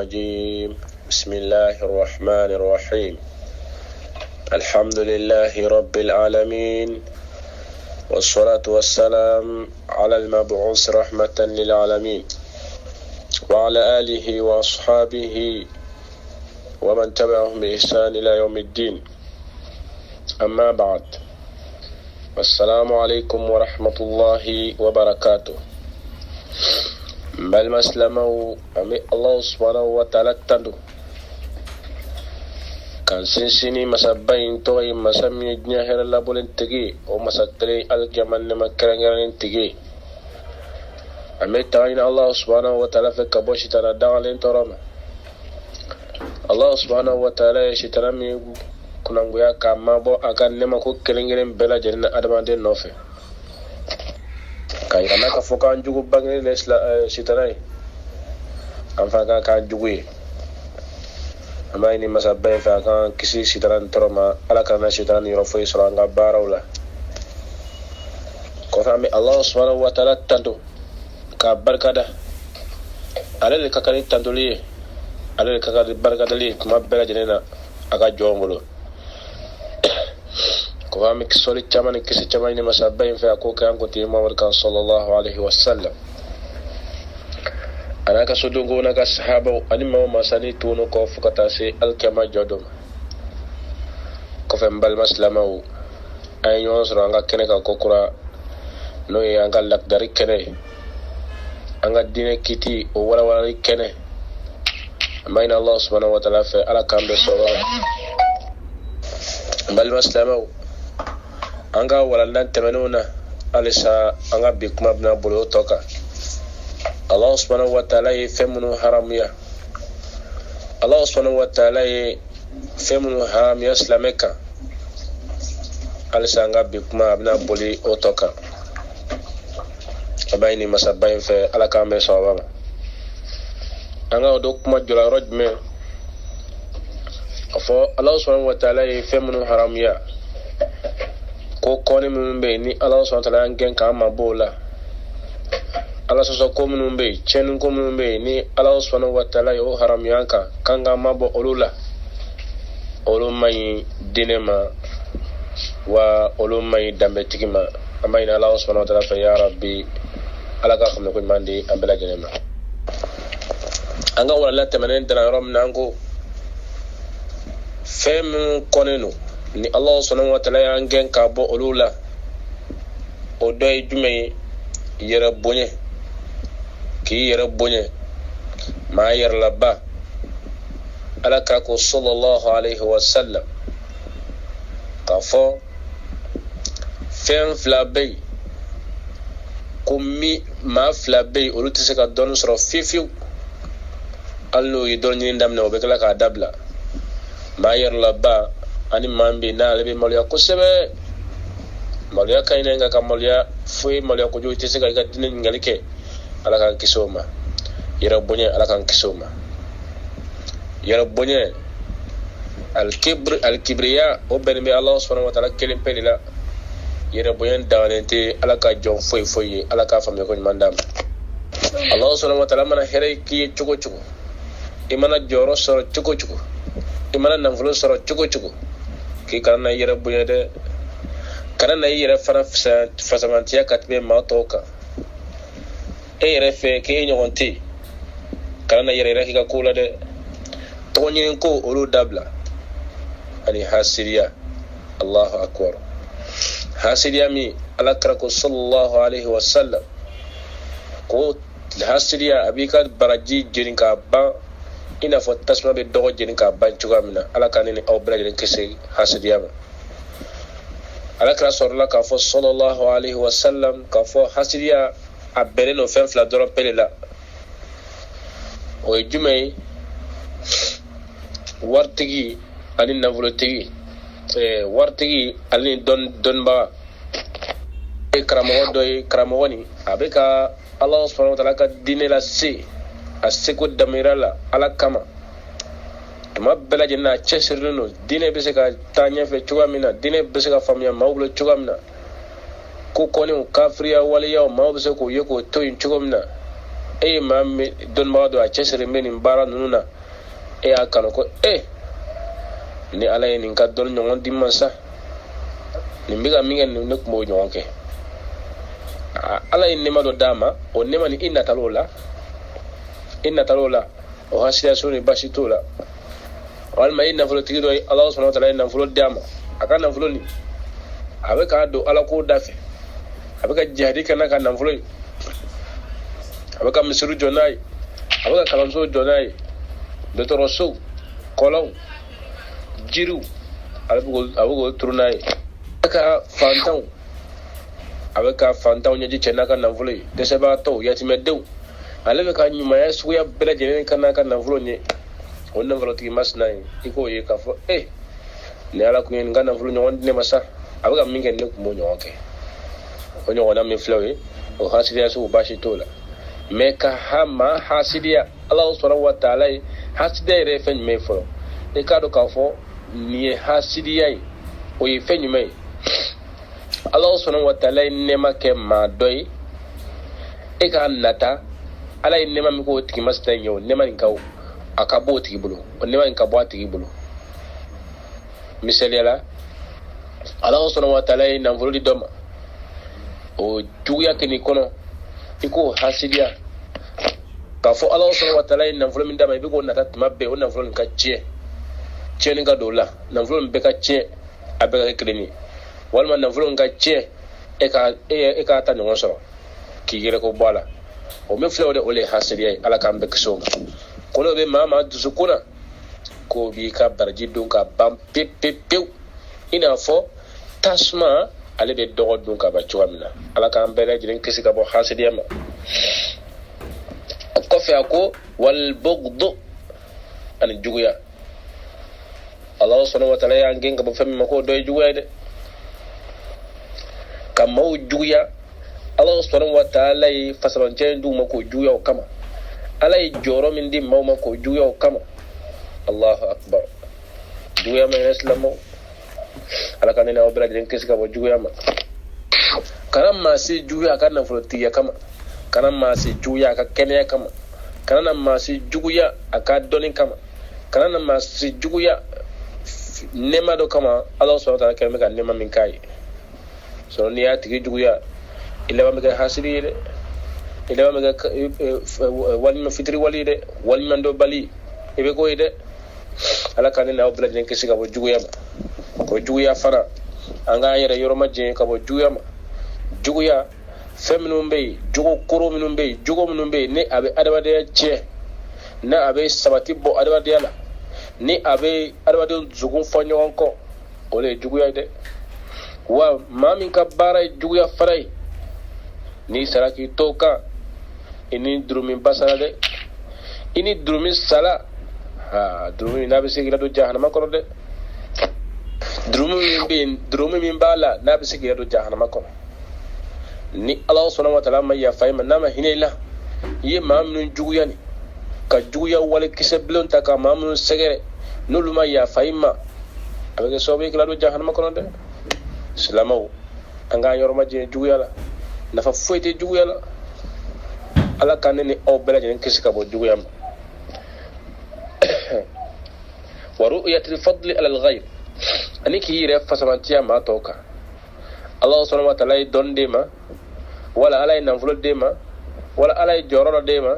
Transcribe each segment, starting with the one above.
الرجيم بسم الله الرحمن الرحيم الحمد لله رب العالمين والصلاة والسلام على المبعوث رحمة للعالمين وعلى آله وأصحابه ومن تبعهم بإحسان إلى يوم الدين أما بعد السلام عليكم ورحمة الله وبركاته بل مسلموا أمي الله سبحانه وتعالى تندو كان سنسيني مسبين توي مسمي جناهر اللابولين تجي ومسكتلي الجمال مكرنجرين تجي أمي تعين الله سبحانه وتعالى في كبوش تردالين ترام الله سبحانه وتعالى يشترمي كنانغويا كامابو أكان نما كو كلنجرين بلا جنة أدمان نوفي kay kana ka foka njugu bangni lesla sitaray am fa ka njugu amay ni masabay fa ka kisi sitaran toroma ala kana sitaran yoro foy soranga barawla ko fa mi Allah subhanahu wa ta'ala tanto ka barkada alele ka kali tantoli alele ka kali barkada li kuma bela jenena aga jombulo ko ami kisoli chamani kisi chamani masabay fa ko kan ko ti Muhammad kan sallallahu alaihi wasallam anaka sodungo naka sahaba ani ma masani tuno ko fukata se alkama jodom ko fe mbal maslama ay nyon ranga kene ka kokura no e anga lak dari kene anga dine kiti o wala wala kene mayna Allah subhanahu wa ta'ala fa ala kambe so mbal maslama anga walandan temenuna alisa anga bikma bna bolo toka Allah subhanahu wa ta'ala femunu haramya Allah subhanahu wa ta'ala femunu haramya islameka alisa anga bikma bna boli otoka abayni masabayin fe alaka me sawaba anga do kuma jola rojme afo Allah subhanahu wa ta'ala femunu haramya ko kone mun be ni Allah subhanahu wa ta'ala ngen ka ma bola Allah so ko mun be chen ko mun be ni Allah subhanahu wa ta'ala yo haram yanka kanga ma bo olula olumai dinema wa olumai dambe tigima amaina Allah subhanahu wa ta'ala fa ya rabbi alaka khum ko mandi ambela jenema anga wala tamanen dana rom nango fem konenu ni Allah subhanahu wa ta'ala yangen ka bo olula o doy jume yera bonye ki yera bonye ma yer labba alaka ko sallallahu alaihi wasallam ka fo fem flabay kummi ma flabay o lutise ka don soro fifiu allo yi don ni ndam ne o be kala ka dabla ma yer labba ani mambi na lebe malya ko sebe malya kayne nga kam malya fuy malya ko joyti se ga dinen ngalike ala kan kisoma yara bonye ala kan kisoma yara bonye al kibriya o benbe Allah subhanahu wa ta'ala kelim pelila yara bonye dawanente ala ka jon fuy ala ka fambe ko mandam Allah subhanahu wa ta'ala mana here ki chugo imana joro soro chugo imana namfulo soro chugo ki kana yere bunya de kana na yere fara fasamantiya katbe matoka yere fe ke nyonti kana na yere ki ka kula de to nyin ko olu dabla ani hasiriya Allahu akbar hasiriya mi alakrako sallallahu alaihi wasallam ko hasiriya abika baraji jirin ka ba ina fo tasma be dogo jeni ka ban chugamina ala kanini aw bla jeni kese hasiyama ala kra sorla ka fo sallallahu alaihi wasallam ka fo hasiya abere no fen fla doro pelela o jumay wartigi ani navulotigi wartigi ani don ba kramo ni abeka Allah subhanahu wa ta'ala ka dinela si asiko damirala ala kama tuma bela jenna chesirno dine be se ka tanya fe chugamina dine be se ka famya mawlo chugamina ko koni kafriya waliya mawbe se ko yeko to in chugamina e mamme don ma do a chesere men mbara nununa e akano ko ni ala ni ka don nyon dimasa ni mbiga mingen ne ko mo nyonke ala ni ma do dama o ne mani inna talola o hasiya suni bashitola wal ma inna fulo tigido Allah subhanahu wa ta'ala inna fulo dama akana fulo ni abe ka do ala ko dafe abe ka jihadi kana kana fulo abe ka misiru jonai abe ka kalanso jonai docteur so kolon jiru abugo turunai ka fantan nyaji chena kan navule de seba to yatime dew alebe ka nyuma ya suya bela jene kan navule nye onna valo ti masnai iko ye ka fo ne ala ku ngana navule nyon ne masa abuga minge ne ku mo nyoke onyo wana mi flawe o hasidia su bashi tola meka hama hasidia Allah subhanahu wa ta'ala hasidia refen me fo e ka do ka fo ni hasidia o ye fenyu me Allah subhanahu wa ta'ala nema ke ma doy e ka nata ala nema mi ko tiki masta nyo nema nkaw akabo tiki bulu o nema nkabo tiki bulu misali ala Allah subhanahu wa ta'ala na volodi doma o juya kini kono iko hasidia ka fo Allah subhanahu wa ta'ala na volo min dama be ko nata mabbe o na volo nka cie ni ka dola na volo be ka cie abe ka kreni walma na volo nka cie e ka ta nyon so ki gere ko bala o me flewde o le hasidia ala kam be kso kono be mama dusukuna ko bi ka barji don ka bam pepepew ina fo tasma ale be dogo dun ka ba chuamna ala ka ambere jirin kisi ka bo hasidiya ma ko fe ako wal bughd an juguya Allah subhanahu wa ta'ala ya ngen ka bo fami mako doy juguya de kam mo juguya Allah subhanahu wa ta'ala fasalan chen du mako juguya kama alay joro min di maw mako juguya kama Allahu akbar juguya ma islamo ala kanene o bela den kesi ka bo juguya ma kanam ma si juguya kan na frotiya kama kanam ma si juguya ka kene kama kanam ma si juguya aka doni kama kanam ma si juguya nema do kama Allah subhanahu wa ta'ala keme ka nema min kai so ni ya tigi juguya ile ba me ka hasiri de ile ba me ka wal fitri walide wal mando bali ibe ko ide ala kanene o bela den kesi ka bo juguya ma ko juguya fara anga yere yoro majje ka bo juguya ma juguya feminum be jugo koro minum be jugo minum be ne abe adabade che na abe sabati bo adabade ala ni abe adabade zugun fanyo onko ole juguya de wa mamin ka bara juguya farai ni saraki toka ini drumin basala de ini drumin sala drumin nabe sigira do jahannama ko de drumu min bala na bi sigi do jahannama ko ni Allah subhanahu wa ta'ala ma ya fayma nama hinela yi mamnun juguya ni ka juguya wala kiseblon ta ka mamnun segere nuluma ya fayma avec sobe kala do jahannama ko de islamaw anga yorma je juguya la nafa foyte juguya la ala kanene o bela je kisika bo juguya wa ru'yatul fadli ala al-ghayr aniki yire fasamantiya ma toka Allah subhanahu wa ta'ala donde ma wala alay nanfulo de ma wala alay jororo de ma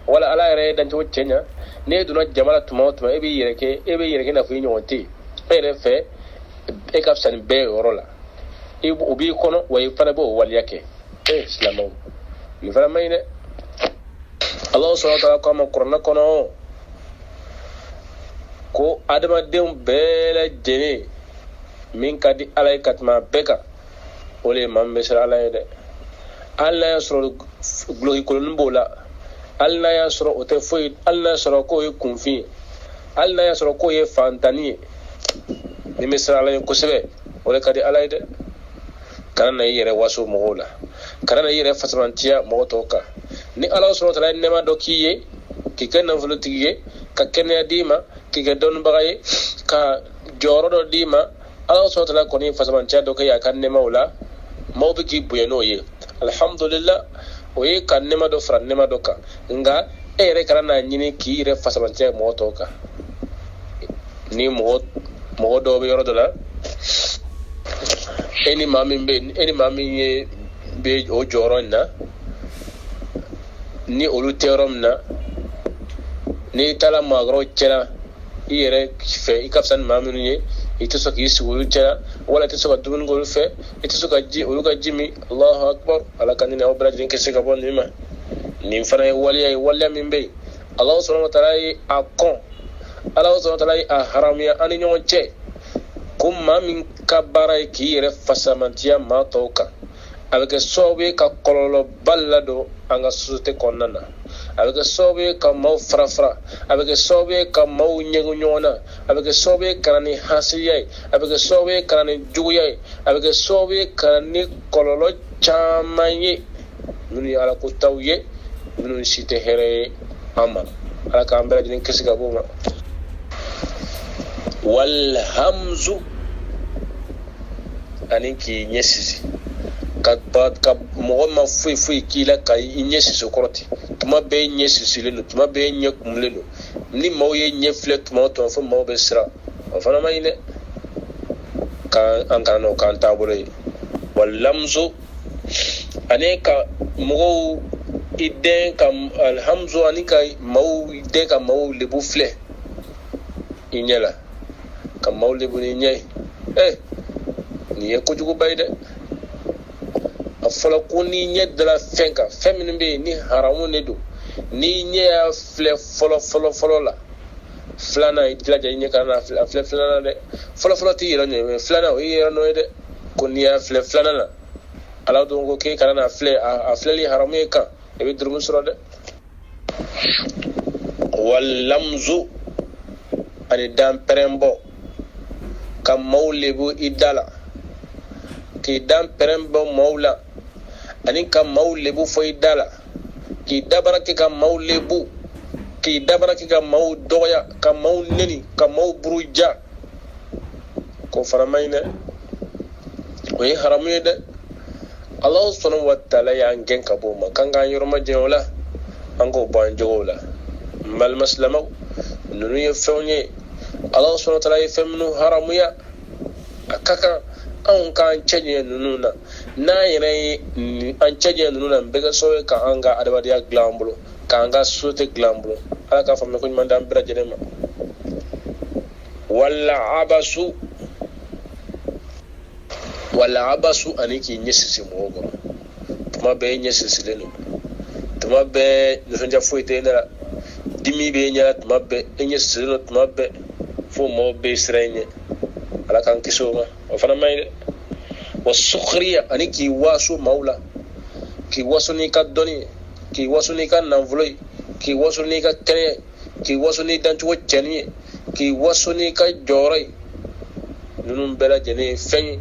wala alay re dan to chenya ne duna jamala tuma ebe yire ke na fu nyonti ere fe e kapsan be orola e obi kono way fana bo wal yake islamo ni fara mayne Allah subhanahu wa ta'ala ko ma qur'ana kono ko adama dem bele jene min kadi alay katma beka ole mambe sala alay de alla yasro glohi kolon bola alla yasro ote foi alla yasro ko e kunfi alla yasro ko e fantani ni misra alay ko sebe ole kadi alay de kana yere waso mogola kana yere fatmantia motoka ni Allah subhanahu wa ta'ala nema dokiye kikena volotiye ka kenya dima kike don bagaye ka joro do dima Allah subhanahu wa ta'ala koni fasaman cha do kay kan ne maula mawbi ki buyeno ye alhamdulillah o ye ka nema do fara nema do kan nga e yɛrɛ kana na ɲini k'i yɛrɛ fasamantiya mɔgɔ tɔw kan ni mɔgɔ dɔw bɛ yɔrɔ dɔ la e ni maa min bɛ o jɔyɔrɔ in na ni olu tɛ yɔrɔ min na n'i taara maakɔrɔw cɛla i yɛrɛ fɛ i ka fisa ni maa minnu ye i tɛ sɔn k'i sigi olu cɛla wala i tɛ sɔn ka dumuni kɛ olu fɛ i tɛ sɔn ka olu ka ji min Allahu akbar ala ka nin aw bɛɛ lajɛlen kisi ka bɔ nin ma nin fana ye waleya min bɛ yen Allahu subhanahu wa ta'ala ye a kɔn Allahu subhanahu wa ta'ala ye a haramuya an ni ɲɔgɔn cɛ ko maa min ka baara ye k'i yɛrɛ fasamantiya maa tɔw kan a bɛ kɛ sababu ye ka kɔlɔlɔba ladon an ka société kɔnɔna na a bɛ kɛ sababu ye ka maaw fara a bɛ kɛ sababu ye ka maaw ɲɛgu ɲɔgɔn na a bɛ kɛ sababu ye ka na ni hasidiya ye a bɛ kɛ sababu ye ka na ni juguya ye a bɛ kɛ sababu ye ka na ni kɔlɔlɔ caman ye minnu ye ala ko taw ye minnu si tɛ hɛrɛ ye an ma ala k'an bɛɛ lajɛlen kisi ka bɔ o ma walhamzu ani k'i ɲɛsisi ka mɔgɔ ma foyi k'i la ka i ɲɛ sisi kɔrɔ ten tuma bɛɛ ɲɛ sisilen don tuma bɛɛ ɲɛ kumulen don ni maaw ye ɲɛ filɛ tuma o tuma fo maaw bɛ siran o fana ma ɲi dɛ k'an kana n'o k'an taabolo ye walhamzu ani ka mɔgɔw i den ka alhamzu ani ka maaw i den ka maaw lebu filɛ i ɲɛ la ka maaw lebu ni ɲɛ ye nin ye kojuguba ye dɛ a fɔra ko ni ɲɛ dala fɛn kan fɛn minnu bɛ yen ni haramu de don ni ɲɛ y'a filɛ fɔlɔ la filanan i jilaja i ɲɛ kana a filɛ filanan dɛ fɔlɔ t'i yɛrɛ nɔ ye mɛ filanan o y'i yɛrɛ nɔ ye dɛ ko n'i y'a filɛ filanan na ala don ko k'e kana na filɛ a filɛli haramu ye kan i bɛ durumu sɔrɔ dɛ walamzu ani dan pɛrɛn bɔ ka maaw lebu i da la k'i dan pɛrɛn bɔ maaw la ani ka maaw lebu fɔ i da la k'i dabara kɛ ka maaw lebu k'i dabara kɛ ka maaw dɔgɔya ka maaw neni ka maaw buruja k'o fana man ɲi dɛ o ye haramu ye dɛ Allahu subhanahu wa ta'ala y'an gɛn ka bɔ o ma k'an k'an yɔrɔ majanya o la an k'o bɔ an jogow la n balima silamɛw ninnu ye fɛnw ye Allahu subhanahu wa ta'ala ye fɛn minnu haramuya a ka kan anw k'an cɛɲɛ ninnu na n'an yɛrɛ ye an cɛɲɛ ninnu na n bɛ kɛ sababu ye k'an ka adamadenya dilan an bolo k'an ka société dilan an bolo ala k'a faamuya ko ɲuman d'an bɛɛ lajɛlen ma wala abasu ani k'i ɲɛ sisi mɔgɔw kɔrɔ tuma bɛɛ ɲɛ sisilen don tuma bɛɛ nisɔndiya foyi tɛ ne la dimi bɛ ɲɛ la tuma bɛɛ e ɲɛ sisilen don tuma bɛɛ fo mɔgɔw bɛ siran i ɲɛ ala k'an kisi o ma o fana man ɲi dɛ wa sukhriya ani k'i waaso maaw la k'i waso n'i ka dɔnni ye k'i waso n'i ka nafolo ye k'i waso n'i ka kɛnɛ ye k'i waso n'i dancogo cɛnni ye k'i waso n'i ka jɔyɔrɔ ye ninnu bɛɛ lajɛlen ye fɛn ye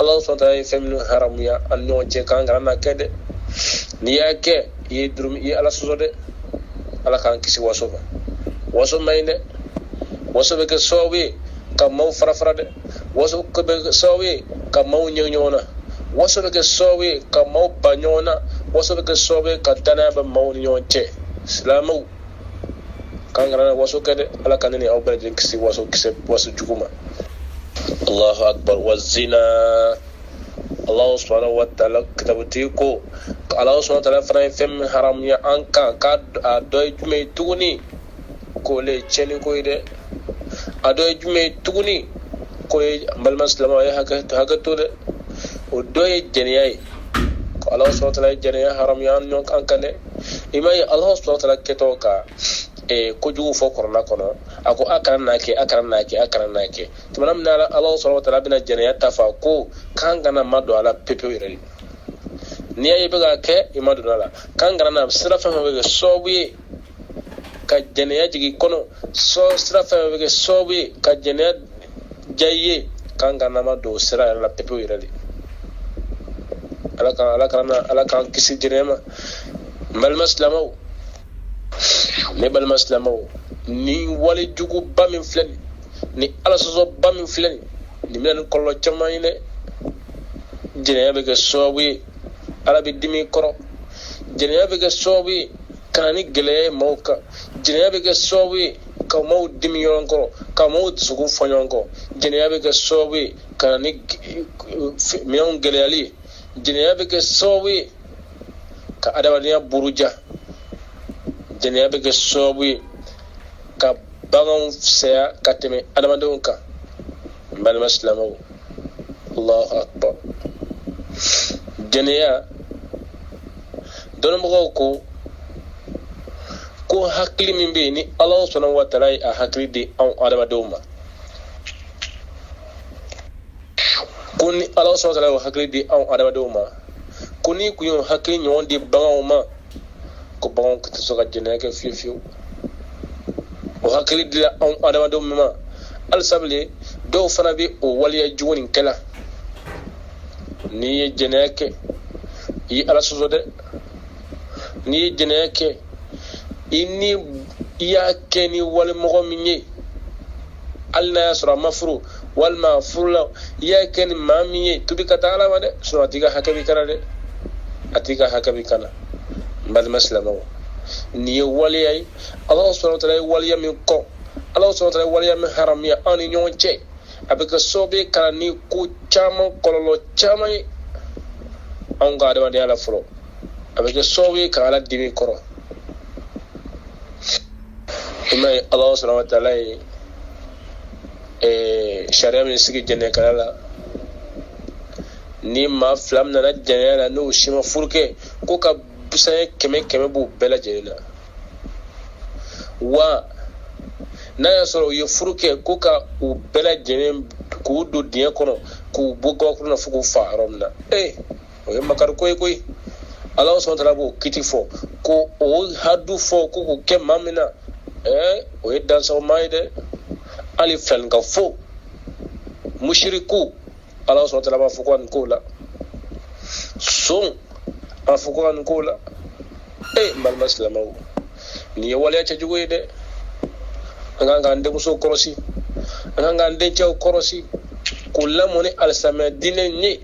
Allah subhanahu wa ta'ala ye fɛn minnu haramuya an ni ɲɔgɔn cɛ k'an kana na kɛ dɛ n'i y'a kɛ i ye ala sɔsɔ dɛ ala k'an kisi waso ma waso man ɲi dɛ waso bɛ kɛ sababu ye ka maaw fara dɛ waso bɛ kɛ sababu ye ka maaw ɲɛ ɲɔgɔn na waso bɛ kɛ sababu ye ka maaw ba ɲɔgɔn na waso bɛ kɛ sababu ye ka danaya bɛ maaw ni ɲɔgɔn cɛ silamɛw k'an kana na waso kɛ dɛ ala ka ne ni aw bɛɛ lajɛlen kisi waso jugu ma Allahu akbar wa zina Allah subhanahu wa ta'ala kitabutigi ko Allah subhanahu wa ta'ala fana ye fɛn min haramuya an kan k'a dɔ ye jumɛn ye tuguni k'o le ye tiɲɛni ko ye dɛ a dɔ ye jumɛn ye tuguni k'o ye an balima silamɛw a ye hakɛ to dɛ o dɔ ye jɛnɛya ye ko Allah subhanahu wa ta'ala ye jɛnɛya haramuya an kan dɛ i m'a ye Allah subhanahu wa ta'ala kɛtɔ ka kojugu fɔ kɔrɔla kɔnɔ a ko a kana n'a kɛ tumana min na Allah subhanahu wa ta'ala bɛna jɛnɛya ta fa ko k'an kana ma don a la pepewu yɛrɛ de n'i y'a ye i bɛ k'a kɛ i ma don a la k'an kana na sira fɛn fɛn bɛ kɛ sababu ye ka jɛnɛya jigin kɔnɔ sira fɛn fɛn bɛ kɛ sababu ye ka jɛnɛya diya i ye k'an kana ma don sira yɛrɛ la pepewu yɛrɛ de ala k'an kisi jɛnɛya ma n balima silamɛw ne balima silamɛw ni wale juguba min filɛ ni ala sɔsɔba min filɛ nin bɛna ni kɔlɔlɔ caman ye dɛ jɛnɛya bɛ kɛ sababu ye ala bɛ dimi kɔrɔ jɛnɛya bɛ kɛ sababu ye ka na ni gɛlɛya ye maaw kan jɛnɛya bɛ kɛ sababu ye ka maaw dimi ɲɔgɔn kɔrɔ ka maaw dusukun fɔ ɲɔgɔn kɔ jɛnɛya bɛ kɛ sababu ye ka na ni minɛnw gɛlɛyali ye jɛnɛya bɛ kɛ sababu ye ka adamadenya buruja jɛnɛya bɛ kɛ sababu ye ka baganw saya ka tɛmɛ adamadenw kan n balima silamɛw Allahu akbar jɛnɛya dɔnnibagaw ko hakili min bɛ yen ni Ala subhanahu wa ta'ala ye a hakili di anw adamadenw ma ko ni Ala subhanahu wa ta'ala ye hakili di anw adamadenw ma ko ni kun ye hakili ɲɔgɔn di baganw ma ko baganw tɛ se ka jɛnɛya kɛ fiyewu fiyewu o hakili dila anw adamadenw ma alisabile dɔw fana bɛ o waliya jugu nin kɛla n'i ye jɛnɛya kɛ i ye Ala sɔsɔ dɛ n'i ye jɛnɛya kɛ i y'a kɛ ni walimɔgɔ min ye hali n'a y'a sɔrɔ a ma furu walima a furula i y'a kɛ ni maa min ye tubi ka taa Ala ma dɛ sinon a t'i ka hakɛ b'i kana dɛ a t'i ka hakɛ b'i kana n balima silamɛw nin ye waliya ye Ala subhanahu wa ta'ala ye waliya min kɔ Ala subhanahu wa ta'ala ye waliya min haramiya an ni ɲɔgɔn cɛ a bɛ kɛ sababu ye ka na ni ko caman kɔlɔlɔ caman ye anw ka adamadenya la fɔlɔ a bɛ kɛ sababu ye ka Ala dimi kɔrɔ i m'a ye Ala subhanahu wa ta'ala ye sariya min sigi jɛnɛkala la ni maa fila min nana jɛnɛya la n'o si ma furu kɛ ko ka busanɲɛ 100 b'u bɛɛ lajɛlen na wa n'a y'a sɔrɔ u ye furu kɛ ko ka u bɛɛ lajɛlen k'u don diɲɛ kɔnɔ k'u bɔ gabakuru na fo k'u fa yɔrɔ min na o ye makari ko ye koyi Ala subhanahu wa ta'ala b'o kiti fɔ ko o hadu fɔ ko k'o kɛ maa min na o ye dansago maa ye dɛ hali filaninka fo mushiriku Ala subhanahu wa ta'ala b'a fɔ ko nin ko la son a fɔ ko nin ko la n balima silamɛw nin ye waleya cɛjugu ye dɛ an kan k'an denmusow kɔlɔsi an kan k'an dencɛw kɔlɔsi k'u lamɔ ni alisamɛ diinɛ ye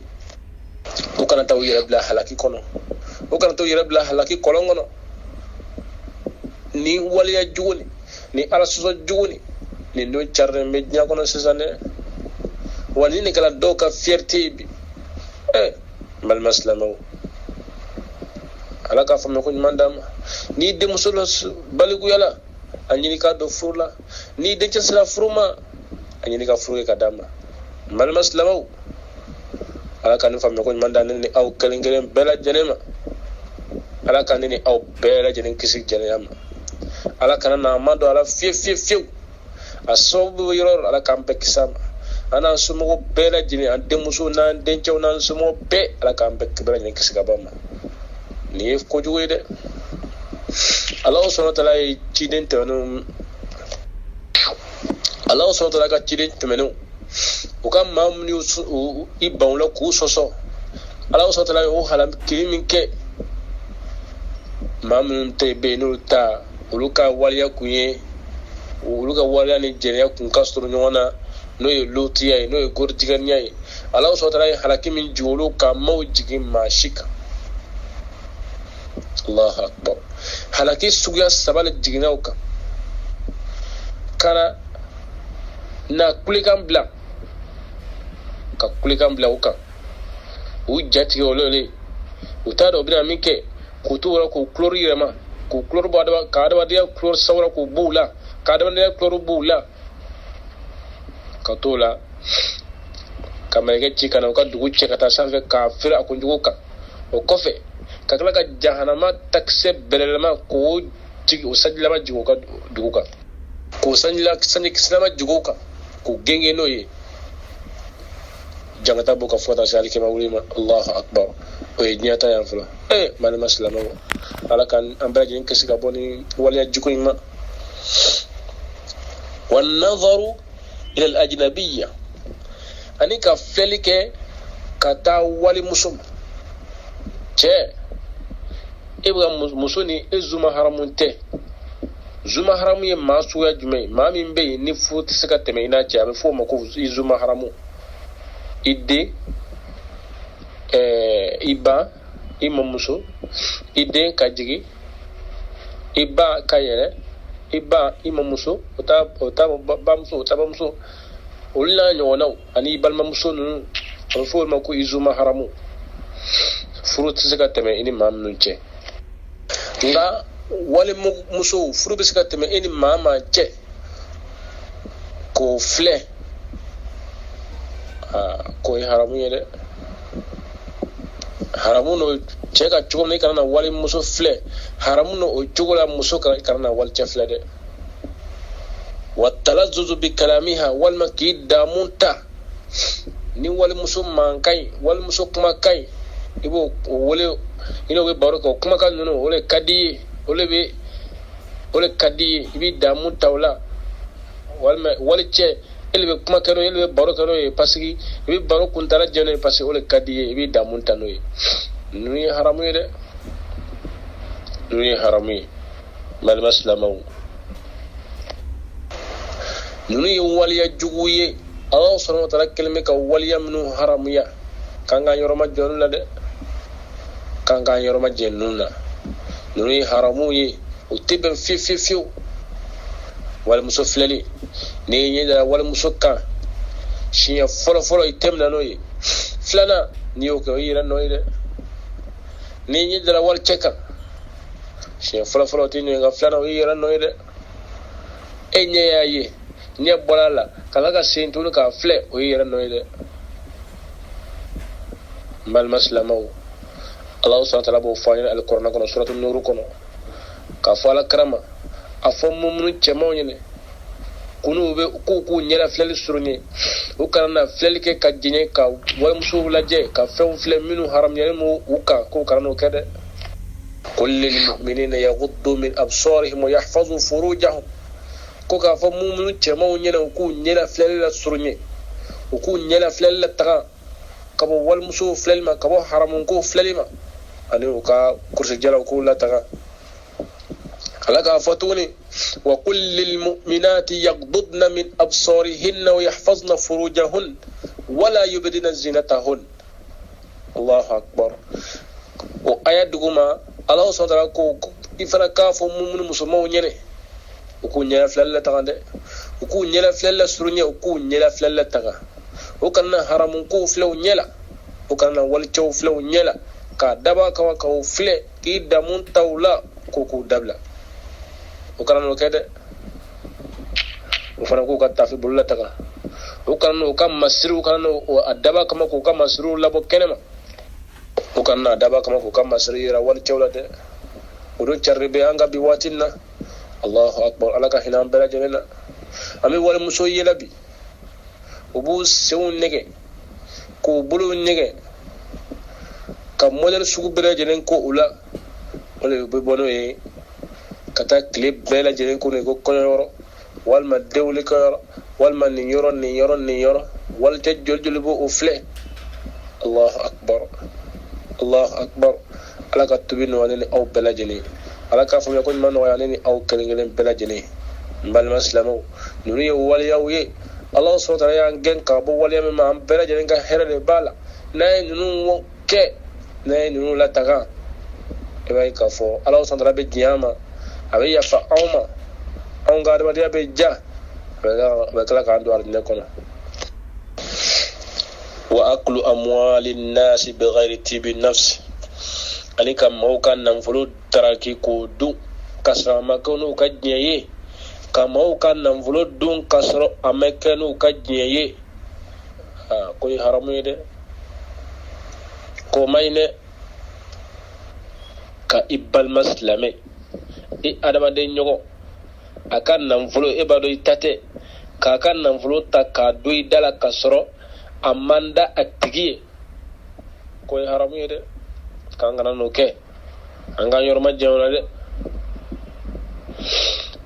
u kana taa u yɛrɛ bila halaki kɔnɔ u kana taa u yɛrɛ bila halaki kɔlɔn kɔnɔ ni waleya jugu ni Ala sɔsɔ jugu nin don carilen bɛ diɲɛ kɔnɔ sisan dɛ wa ni kɛra dɔw ka fierté ye bi n balima silamɛw Ala k'a faamuya ko ɲuman d'an ma n'i denmuso la balikuya la a ɲini k'a don furu la n'i dencɛ sera furu ma a ɲini ka furu kɛ ka d'a ma n balima silamɛw Ala ka nin faamuya ko ɲuman d'an ne ni aw kelen kelen bɛɛ lajɛlen ma Ala ka ne ni aw bɛɛ lajɛlen kisi jɛnɛya ma Ala kana na ma don a la fiyewu a sababu bɛ yɔrɔ Ala k'an bɛɛ kisi a ma an n'an somɔgɔw bɛɛ lajɛlen an denmuso n'an dencɛw n'an somɔgɔw bɛɛ Ala k'an bɛɛ lajɛlen kisi ka bɔ a ma nin ye kojugu ye dɛ Ala subhanahu wa ta'ala ye ciden tɛmɛnenw Ala subhanahu wa ta'ala ka ciden tɛmɛnenw u ka maa minnu i ban o la k'u sɔsɔ Ala subhanahu wa ta'ala ye o halakili min kɛ maa minnu tɛ bɛ yen n'olu ta olu ka waleya kun ye olu ka waleya ni jɛnɛya kun ka surun ɲɔgɔn na n'o ye lotiya ye n'o ye goritigɛniya ye Ala subhanahu wa ta'ala ye halaki min jigin olu ka maaw jigin maa si kan Allahu akbar halaki suguya 3 le jiginna u kan kana na kulekan bila ka kulekan bila u kan u jatigɛ olu le u t'a dɔn u bɛna min kɛ k'u t'u yɛrɛ k'u kulɔri yɛlɛma k'u kulɔri bɔ ka adamadenya kulɔri sawura k'u b'u la ka adamadenya kulɔri b'u la ka t'o la ka mɛlɛkɛ ci ka na u ka dugu cɛ ka taa sanfɛ k'a feere a kunjugu kan o kɔfɛ ka tila ka jahanama takisɛ bɛlɛlɛma k'o jigi o sanjilama jigi u ka dugu kan k'o sanjikisɛlama jigi u kan k'o genge n'o ye jangata b'o ka fo ka taa se alikɛma wuli ma Allahu akbar o ye diɲɛ ta yan fɔlɔ malima silamɛw Ala ka an bɛɛ lajɛlen kisi ka bɔ ni waleya jugu in ma wa nazaru ila al-ajnabiyya ani ka filɛli kɛ ka taa walimuso ma cɛ e bɛ ka muso ni e zuma haramu tɛ zuma haramu ye maa suguya jumɛn ye maa min bɛ yen ni furu tɛ se ka tɛmɛ i n'a cɛ a bɛ fɔ o ma ko i zuma haramu i den i ba i mamuso iden ka jigi iba ka yɛrɛ iba imamuso ota bamuso ota bamuso olu n'a ɲɔgɔnnaw ani i balimamuso ninnu a bɛ fɔ olu ma ko izuma haramu furu tɛ se ka tɛmɛ i ni maa minnu cɛ nka walimuso furu bɛ se ka tɛmɛ i ni maa maa cɛ k'o filɛ k'o ye haramu ye dɛ haramu n'o cɛ ka cogo min i kana na walimuso filɛ haramu n'o cogo la muso i kana na walicɛ filɛ dɛ wa talazuzu bi kalamiha walima k'i damu ta ni walimuso man ka ɲi walimuso kuma ka ɲi i b'o wele i n'o bɛ baro kɛ o kumakan ninnu o de ka di i ye o de ka di i ye i b'i damu ta o la walima walicɛ e de bɛ kuma kɛ n'o ye e de bɛ baro kɛ n'o ye parce que i bɛ baro kuntala jɛ n'o ye parce que o de ka di i ye i b'i damu ta n'o ye ninnu ye haramu ye dɛ ninnu ye haramu ye balima silamɛw ninnu ye waliya jugu ye Allah subhanahu wa ta'ala kelen bɛ ka waliya minnu haramuya k'an k'an yɔrɔ ma jɔ olu la dɛ k'an k'an yɔrɔ ma jɛ ninnu na ninnu ye haramu ye o tɛ bɛn fiyewu walimuso filɛli n'i ye ɲɛ dara walimuso kan siɲɛ fɔlɔ i tɛmɛna n'o ye filanan n'i y'o kɛ o y'i yɛrɛ nɔ ye dɛ n'i ye ɲɛ dara walicɛ kan siɲɛ fɔlɔ o tɛ ɲɛ nka filanan o y'i yɛrɛ nɔ ye dɛ e ɲɛ y'a ye ɲɛ bɔra a la kala ka sen tuguni k'a filɛ o y'i yɛrɛ nɔ ye dɛ n balima silamɛw Allah subhanahu wa ta'ala b'o fɔ an ɲɛna alikuranɛ kɔnɔ suratu nuru kɔnɔ k'a fɔ Alakira ma a fɔ mumunu cɛmanw ɲɛna k'u ɲɛda filɛli surunya u kana na filɛli kɛ ka jɛɲɛ ka walimusow lajɛ ka fɛnw filɛ minnu haramuyalen m'u u kan k'u kana n'o kɛ dɛ qul lil mu'minina yaghuddu min absarihim wa yahfazu furujahum ko k'a fɔ mumunu cɛmanw ɲɛna u k'u ɲɛda filɛli la surunya u k'u ɲɛda filɛli la taga ka bɔ walimusow filɛli ma ka bɔ haramunkow filɛli ma ani u ka kursijalaw k'u la taga ala k'a fɔ tuguni wa qul lil mu'minati yaghdudna min absarihinna wa yahfazna furujahun wala yubdina zinatahun Allahu akbar o aya duguma Allah subhanahu wa ta'ala ko ifana k'a fɔ mumunu musomanw ɲɛna u k'u ɲɛda filɛli la taga dɛ u k'u ɲɛda filɛli la surunya u k'u ɲɛda filɛli la taga u kana haramunkow filɛ u ɲɛ la u kana walicɛw filɛ u ɲɛ la k'a daba kama k'u filɛ k'i damu ta u la k'u dabila u kana n'o kɛ dɛ u fana k'u ka tafi bolo la taga u kana n'u ka masiriw kana n'o a daba kama k'u ka masiriw labɔ kɛnɛma u kana n'a daba kama k'u ka masiri yira walicɛw la dɛ o don cari bɛ an ka bi waati in na Allahu akbar ala ka hinɛ an bɛɛ lajɛlen na an bɛ walimuso yela bi u b'u senw nɛgɛ k'u bolow nɛgɛ ka modèle sugu bɛɛ lajɛlen ko u la o de bɛ bɔ n'o ye ka taa tile bɛɛ lajɛlen ko n'o ye ko kɔɲɔyɔrɔ walima dewulikɛyɔrɔ walima nin yɔrɔ walicɛ joli b'o o filɛ Allahu akbar ala ka tubi nɔgɔya ni aw bɛɛ lajɛlen ala k'a faamuya ko ɲuman nɔgɔya ni aw kelen bɛɛ lajɛlen n balima silamɛw ninnu ye waliyaw ye Allah subhanahu wa ta'ala y'an gɛn ka bɔ waliya min ma an bɛɛ lajɛlen ka hɛrɛ de b'a la n'a ye ninnu kɛ n'a ye ninnu lataga i b'a ye k'a fɔ Allah subhanahu wa ta'ala bɛ diɲɛ an ma a bɛ yafa anw ma anw ka adamadenya bɛ ja a bɛ tila k'an don alijinɛ kɔnɔ wa aklu amwali nasi bighayri tibi nafsi ani ka maaw ka nafolo daraki k'o dun k'a sɔrɔ a ma kɛ n'u ka diɲɛ ye ka maaw ka nafolo dun k'a sɔrɔ a ma kɛ n'u ka diɲɛ ye ko ye haramu ye dɛ k'o ma ɲi dɛ ka i balima silamɛ i adamaden ɲɔgɔn a ka nafolo e b'a dɔn i ta tɛ k'a ka nafolo ta k'a don i da la k'a sɔrɔ a man da a tigi ye ko ye haramu ye dɛ k'an kana n'o kɛ an k'an yɔrɔ ma jɛn o la dɛ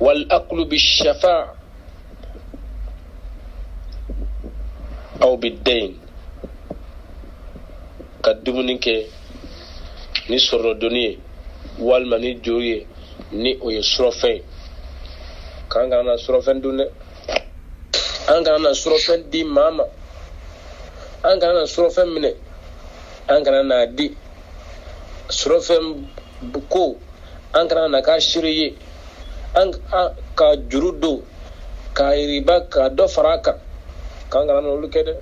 wal aklu bi shafa aw bi dayn ka dumuni kɛ ni sɔrɔdonni ye walima ni juru ye ni o ye surɔfɛn k'an kana na surɔfɛn dun dɛ an kana na surɔfɛn di maa ma an kana na surɔfɛn minɛ an kana n'a di surofem ko an kana na ka shiriye an ka jurudo ka riba ka do faraka kan kana no lukede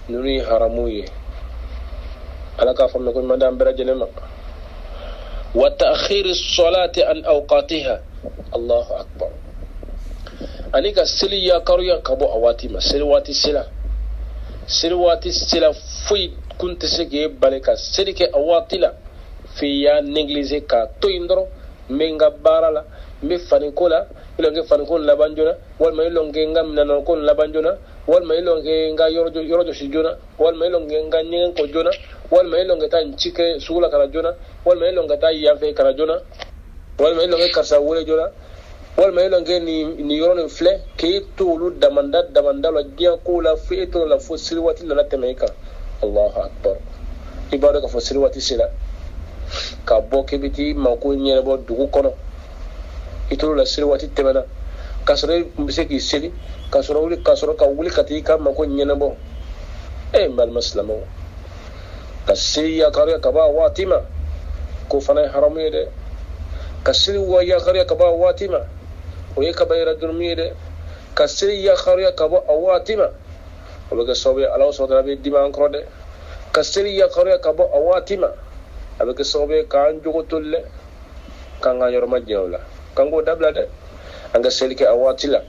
nuni haramuye alaka famna ko madam berajenema wa ta'khir as-salati an awqatiha Allahu akbar anika sili ya karuya kabo awati ma silwati sila fui kunte sege baleka silike awatila fi ya négliger ka to indro menga barala me fanikola ilonge fanikon labanjona wal may longe ngam nanon kon labanjona wal may longe nga yorojo sijona wal may longe nga nyen ko jona wal may longe tan chike sugula kala jona wal may longe ta yafe kala jona wal may longe karsa wole jona wal may longe ni yorone fle ke tulu damanda lo dia ko la fi to la fo silwati la temeka Allahu akbar ibada ka fo silwati sila ka boke biti mako nyere bo dugu kono itolu la silwati temena kasore mbiseki sili kasoro ka wuli katika mako nyene bo mbal maslamo kasiri ya kariya kaba watima ko fana haramu yede kasiri wa ya kariya kaba watima o ye kabayira durmiyede kasiri ya kariya kaba watima o be sobe Allah subhanahu wa ta'ala dima ankrode kasiri ya kariya kaba watima abe sobe kan jogo tolle kan ga yorma jewla kango dabla de anga selike awatila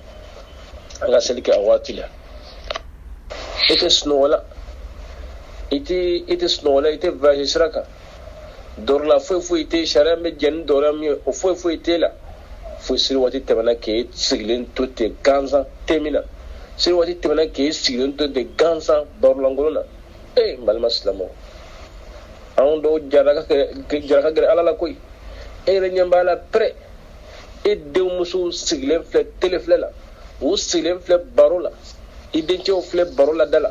ite snola ite vahisraka dorla foi ite sharame jen dorami o foi ite la foi silwati temana ke siglin tutte ganza temina silwati temana ke siglin tutte ganza dorlangolona mal maslamo ando jaraka gere alala koy renyambala pre de musu siglen fle teleflela o siglen fle barola idenjo fle barola dala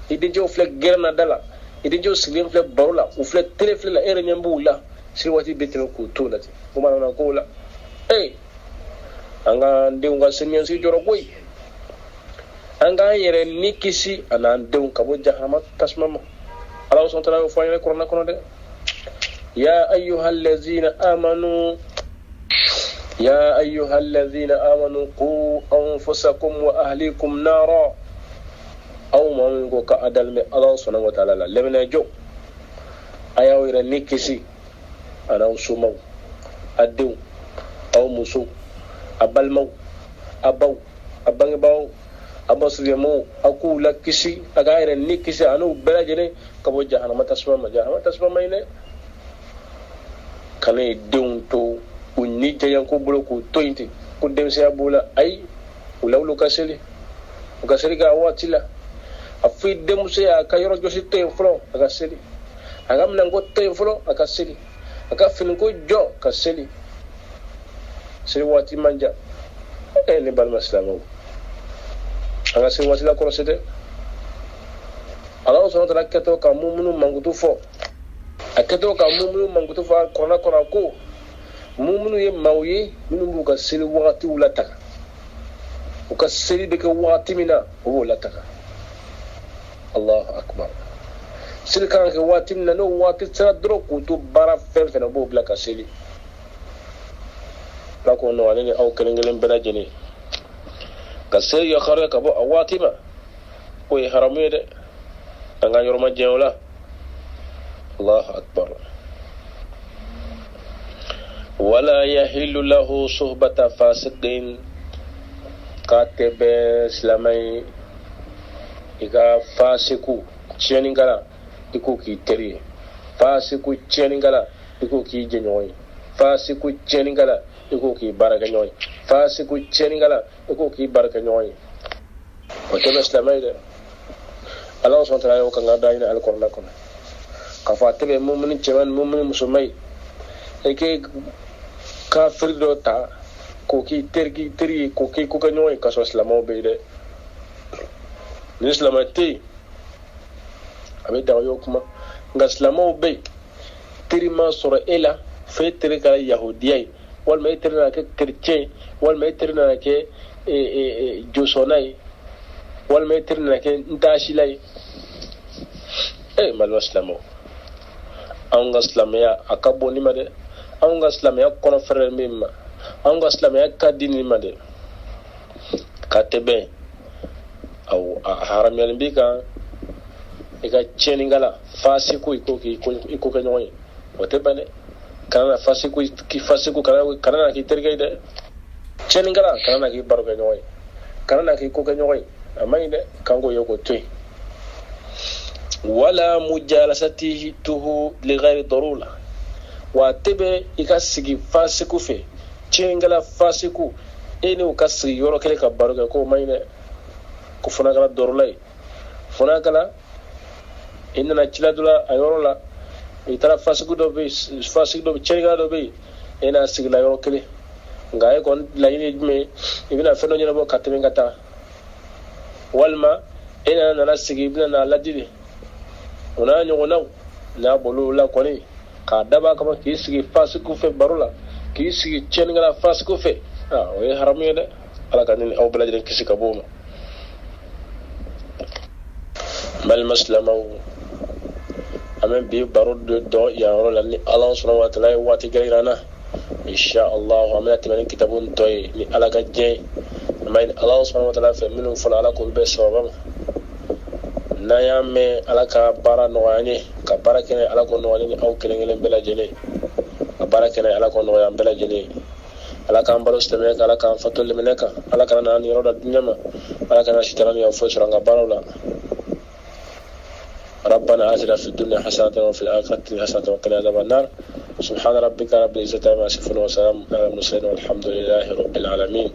idenjo fle gerna dala idenjo siglen fle barola o fle teleflela renyambula si wati betelo ko tolati o manana ko la anga ndeunga senyen si joro boy anga yere nikisi ana ndeun kabo jahama tasmama Allah subhanahu wa ta'ala korona kono de ya ayyuhallazina amanu qu anfusakum wa ahlikum nara aw man go ka adal me Allah subhanahu wa ta'ala la lemna jo ayaw ira nikisi ana usuma adu aw musu abalmaw abaw abangabaw abasriyamo akula kisi aga ira nikisi anu belajene kabo jahannama tasma ine kane deunto unni jayanko bolo ko tointi ko demse abula ay ulawlu kaseli ga watila afi demse ya kayoro josi te flo aga seli aga mnango te flo aga seli aga fin ko jo kaseli seli wati manja ne bal maslamo aga seli wati la korosete Allah subhanahu wa ta'ala kato ka mumunu mangutu fo akato ka mumunu mangutu fo kona ko mumunu ye mawye minu buka seli wakati ulataka uka seli beke wakati mina ulataka Allahu akbar seli kan ke wakati mina no wakati tsara dro kutu bara fenfena bo blaka seli lako no anene au kelengelen bena jeni ka seli ya khare ka bo awati ma ko ye haramu de anga yorma jewla Allahu akbar wala yahillu lahu suhbata fasiqin katebe islamai iga fasiku cheningala iko ki teri fasiku cheningala iko ki jenyoy fasiku cheningala iko ki baraka nyoy fasiku cheningala iko ki baraka nyoy o tebe islamai de Allah subhanahu wa ta'ala ko ngada ina alqur'an ko ka fatebe mu'minin ceman mu'minin musulmai eke kafir do ta ko ki teri ko ki ko ganyoy ka so islamo be de ni islamati abe da yo kuma nga islamo be teri ma sura ela fe teri ka yahudiyai wal may teri na ke chrétien wal may teri na ke josonai wal may teri na ke ntashilai mal islamo an ga silamɛya a ka bon ni ma dɛ an ga silamɛya kɔnɔ fɛrɛ min ma an ga silamɛya ka di ni ma dɛ ka tɛbɛn a haramuyalen bi kan i ka tiɲɛnikɛla fasiku i ko kɛ ɲɔgɔn ye o tɛ bɛn dɛ kana na fasiku kana na k'i terikɛ ye dɛ tiɲɛnikɛla kana na k'i baro kɛ ɲɔgɔn ye kana na k'i ko kɛ ɲɔgɔn ye a man ɲi dɛ kan k'o ye k'o to yen wala mujalasatuhu li ghayri darura wa tebe i ka sigi fasiku fɛ tiɲɛnikɛla fasiku e n'u ka sigi yɔrɔ kelen ka baro kɛ k'o man ɲi dɛ ko fana kɛra dɔrɔla ye fana kɛra i nana cila dɔ la a yɔrɔ la i taara fasiku dɔ bɛ yen tiɲɛnikɛla dɔ bɛ yen e n'a sigila yɔrɔ kelen nka e kɔni laɲini ye jumɛn ye i bɛna fɛn dɔ ɲɛnabɔ ka tɛmɛ ka taa walima e nana sigi i bɛna n'a ladili o n'a ɲɔgɔnnaw n'a bolo la kɔni k'a dab'a kama k'i sigi fasiku fɛ baro la k'i sigi tiɲɛnikɛla fasiku fɛ o ye haramu ye dɛ ala ka ni aw bɛɛ lajɛlen kisi ka bɔ o ma balima silamɛw an bɛ bi baro dɔ yan yɔrɔ la ni ala subhanahu wa ta'ala ye waati gɛrɛ jira an na inshallah an bɛna tɛmɛ ni kitabu tɔ ye ni ala ka diɲɛ ye an b'a ɲini ala subhanahu wa ta'ala fɛ minnu fɔra ala k'olu bɛɛ sababa ma n'an y'a mɛn ala ka baara nɔgɔya an ye ka baara kɛnɛ ala k'o nɔgɔya ni aw kelen kelen bɛɛ lajɛlen ka baara kɛnɛ ala k'o nɔgɔya an bɛɛ lajɛlen ala k'an balo silamɛya kan ala k'an fato limɛnɛ kan ala kana n'an yɔrɔ da dunya ma ala kana sitana ni foyi sɔrɔ an ka baaraw la ربنا آتنا في الدنيا حسنة وفي الآخرة حسنة وقنا عذاب النار سبحان ربك رب العزة عما يصفون وسلام على المرسلين والحمد لله رب العالمين